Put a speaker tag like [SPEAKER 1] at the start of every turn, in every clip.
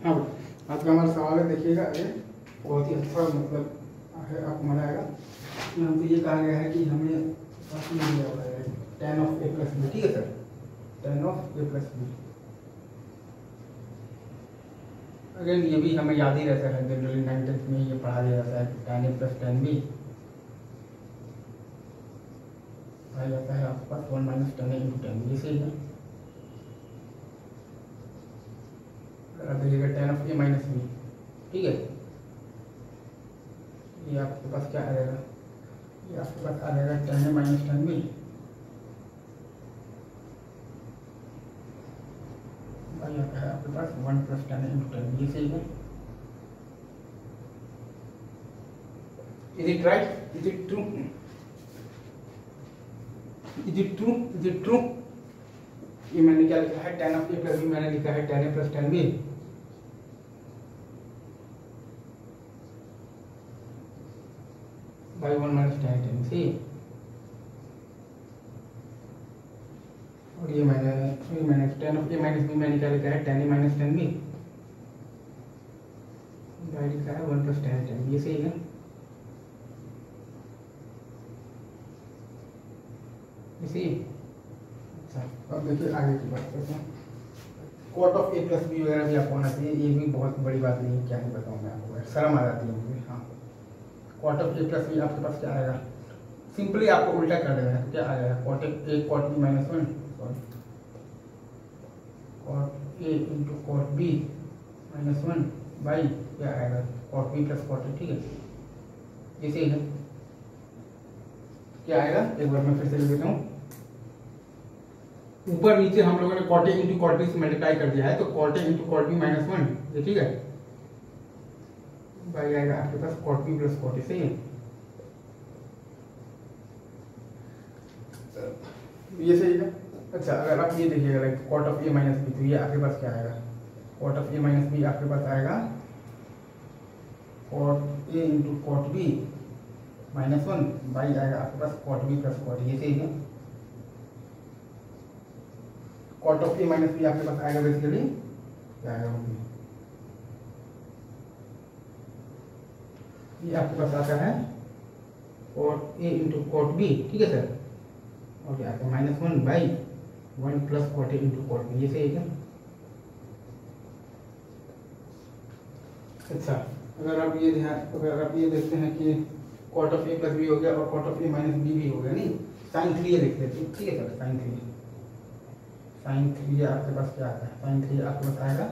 [SPEAKER 1] हाँ, आज का हमारा सवाल है, देखिएगा। ये बहुत ही अच्छा मतलब है, आपको मजा आएगा। हमको ये कहा गया है कि हमें दिया हुआ है tan of a plus b, ठीक है sir, tan of a plus b. Again ये भी हमें याद ही रहता है, जनरली 9th में ये पढ़ा दिया जाता है, tan a plus tan b आ जाता है आपके पास 1 minus tan a into tan b, सही है। देखिएगा tan of a minus b, ठीक है, ये आपके पास क्या आ जाएगा, ये आपके पास आ जाएगा tan a माइनस tan b, भाई आता है आपके पास 1 plus tan a into tan b, सही है। Is it right? Is it true? Is it true? Is it true? ये मैंने क्या लिखा है, tan of a plus b मैंने लिखा है tan a plus tan b। By 1 minus tan a tan c। और ये मैंने tan of a minus b मैंने क्या लिखा है, tan a माइनस tan b बाई लिखा है 1 plus tan a tan b, ये सही है। इसी अच्छा, अब देखिए आगे की बात करते हैं। Cot of a plus b वगैरह भी आपको आना चाहिए, ये भी बहुत बड़ी बात नहीं है, क्या ही बताऊँ मैं आपको, शर्म आ जाती है मुझे। हाँ, cot of a plus b आपके पास क्या आएगा, सिंपली आपको उल्टा कर देना है, क्या आ जाएगा, cot a cot b minus 1, sorry cot a into cot b minus 1 by क्या आएगा, cot b plus cot a, ठीक है, ये सही है। क्या आएगा, एक बार मैं फिर से लिख देता हूँ। ऊपर नीचे हम लोगों ने cot a into cot b से मल्टीप्लाई कर दिया है, तो cot a into cot b minus 1, ये ठीक है, बाई आएगा आपके पास cot b plus cot a, सही है। ये सही है। अच्छा, अगर आप ये देखिएगा like cot of a minus b, तो ये आपके पास क्या आएगा, cot of a minus b आपके पास आएगा cot a into cot b minus 1 by आएगा आपके पास कॉट b प्लस कॉट, ये सही है। Cot of a minus b आपके पास आएगा बेसिकली क्या आएगा, ये आपके पास आता है cot a into cot b, ठीक है सर, और क्या आता है minus 1 by 1 plus cot a into cot b, ये सही है। अच्छा, अगर आप ये देखते हैं कि cot of a plus b हो गया और cot of a minus b भी हो गया, नहीं साइन 3 लिख लेते हैं, ठीक है सर, साइन 3 आपके पास क्या आता है, साइन 3 आपके पास आएगा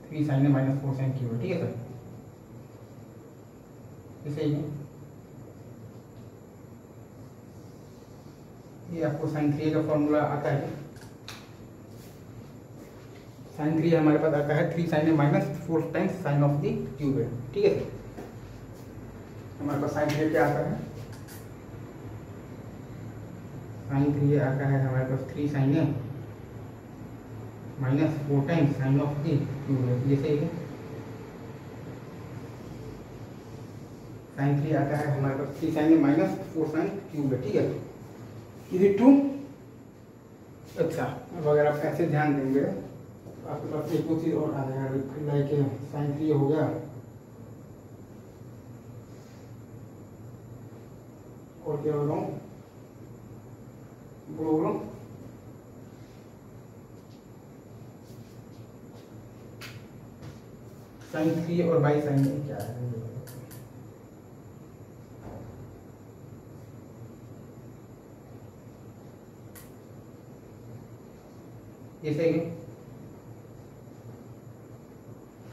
[SPEAKER 1] 3 sine a minus 4 sine cube, ठीक है सर, ये सही है। ये आपको साइन 3 का फॉर्मूला आता है, साइन 3 हमारे पास आता है 3 sine a minus 4 times sine of the cube है, ठीक है सर। हमारे पास साइन 3 क्या आता है, साइन 3 आता है हमारे पास 3 sine a minus 4 times sine of the cube है, ये सही है। साइन 3 आता है हमारे पास 3 sine a minus 4 sine cube है, ठीक है, इज इट ट्रू। अच्छा, अब अगर आप ऐसे ध्यान देंगे आपके पास एक दो चीज और आ जाएगा, लाइक साइन 3 हो गया और क्या बोल रहा हूँ, बोलो साइन 3 और बाई साइन क्या है, ये सही है।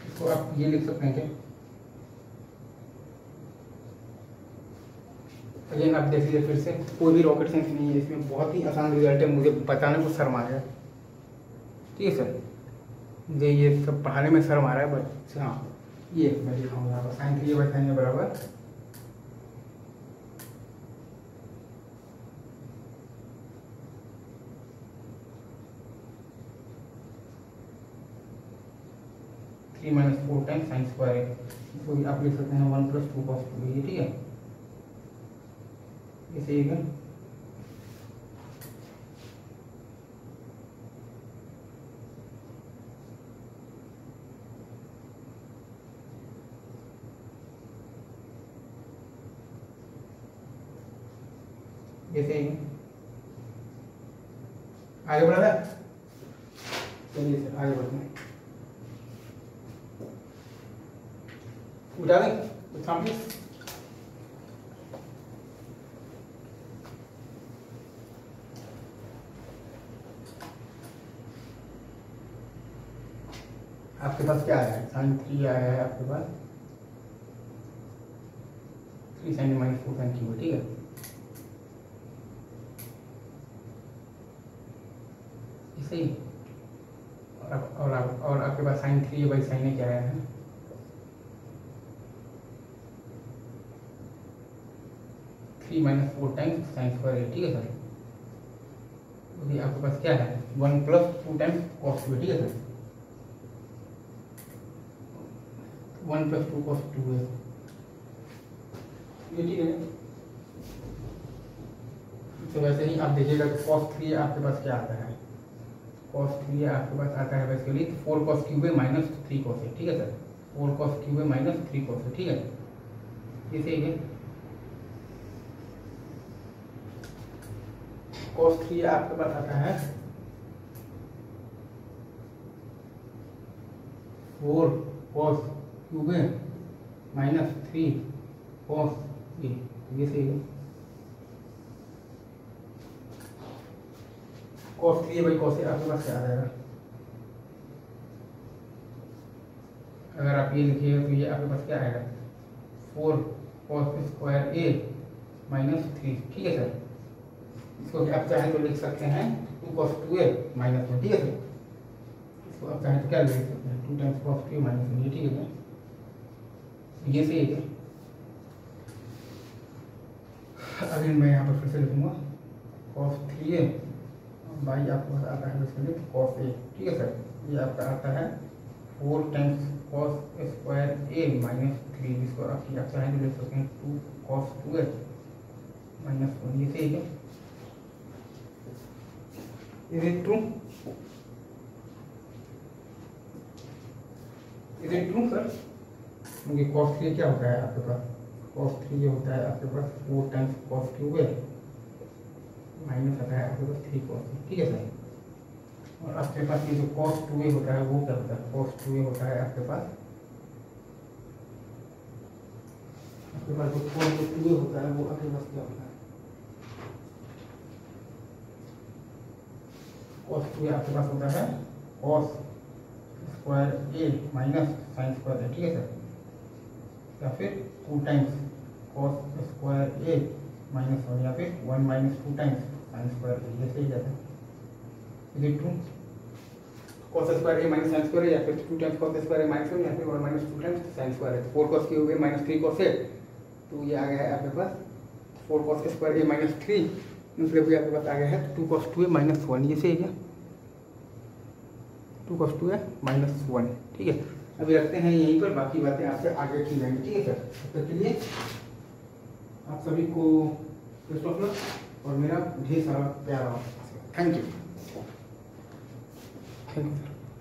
[SPEAKER 1] इसको आप ये लिख सकते हैं क्या, अगेन आप देख लीजिए फिर से, कोई भी रॉकेट साइंस नहीं है इसमें, बहुत ही आसान रिजल्ट है, मुझे बताने को शर्म आ रहा है, ठीक है सर, मुझे ये सब पढ़ाने में शर्म आ रहा है, बट हाँ ये मैं दिखाऊंगा यहाँ पर साइन 3 बाई साइन बराबर three minus 4 times sine square है, इसको भी आप लिख सकते हैं 1 प्लस 2 कॉस 2, ये ठीक है, ये सही है। जैसे आगे बढ़ा था। चलिए सर आगे बढ़ते हैं। उठा दें सामने। आपके पास क्या आया है? साइन 3 आया है आपके पास, 3 sin - 4 sin क्यूब, ठीक है। ऐसे ही और आपके पास sin 3 बाई sin ए क्या आया है? 3 - 4 टाइम्स sin स्क्वायर ए, ठीक है सर। तो आपके पास क्या है? 1 + 2 टाइम्स cos 2, ठीक है सर। 1 + 2 cos 2 है ये, ठीक है। तो वैसे ही आप देखिएगा cos 3 आपके पास क्या आता है? cos 3 आपके पास आता है बेसिकली 4 cos क्यूब है - 3 cos है, ठीक है सर। 4 cos क्यूब है - 3 cos है, ठीक है। ये सही है। cos 3 आपके पास आता है 4 cos क्यूब है - 3 cos ए, ये सही है। cos 3 बाई cos ए आपके पास क्या आ जाएगा? अगर आप ये लिखिएगा तो ये आपके पास क्या आएगा? 4 cos स्क्वायर ए -3, ठीक है सर। इसको आप चाहें तो लिख सकते हैं 2 cos 2a -1, ठीक है सर। इसको आप चाहें तो क्या लिख सकते हैं? 2 टाइम्स cos 2a -1, ये ठीक है सर। ये सही है। अभी मैं यहाँ पर फिर से लिखूंगा cos 3a बाई आपके पास आता है इसके लिए cos a, ठीक है सर। ये आपका आता है 4 टाइम्स cos स्क्वायर a -3, जिसको आप चाहें तो लिख सकते हैं 2 cos 2a -1, ये सही है। Is it true? Is it true sir? क्योंकि cos 3 क्या होता है आपके पास? cos 3 ये होता है आपके पास 4 टाइम्स cos क्यूब है माइनस आता है आपके पास 3 cos, ठीक है सर। और आपके पास ये जो cos 2a होता है वो क्या होता है? cos 2a होता है आपके पास जो cos 2a होता है वो आपके पास क्या होता है? cos 2a आपके पास होता है cos square a - sin square a, ठीक है सर। या फिर 2 टाइम्स cos स्क्वायर a -1, या फिर 1 - 2 टाइम्स sin स्क्वायर a, ये सही जाता है। Is it true? cos square a sin square a, या फिर 2 टाइम्स cos स्क्वायर a -1, या फिर 1 - 2 times sin square a। 4 cos cube a - 3 cos a, तो ये आ गया है आपके पास 4 cos स्क्वायर a -3, मतलब ये आपके पास आ गया है 2 cos 2a -1, ये सही है। 2 cos 2a -1, ठीक है। अभी रखते हैं यहीं पर, बाकी बातें आपसे आगे की जाएंगी, ठीक है सर। तब तक के लिए आप सभी को बेस्ट ऑफ लक और मेरा ढेर सारा प्यार। Thank you sir.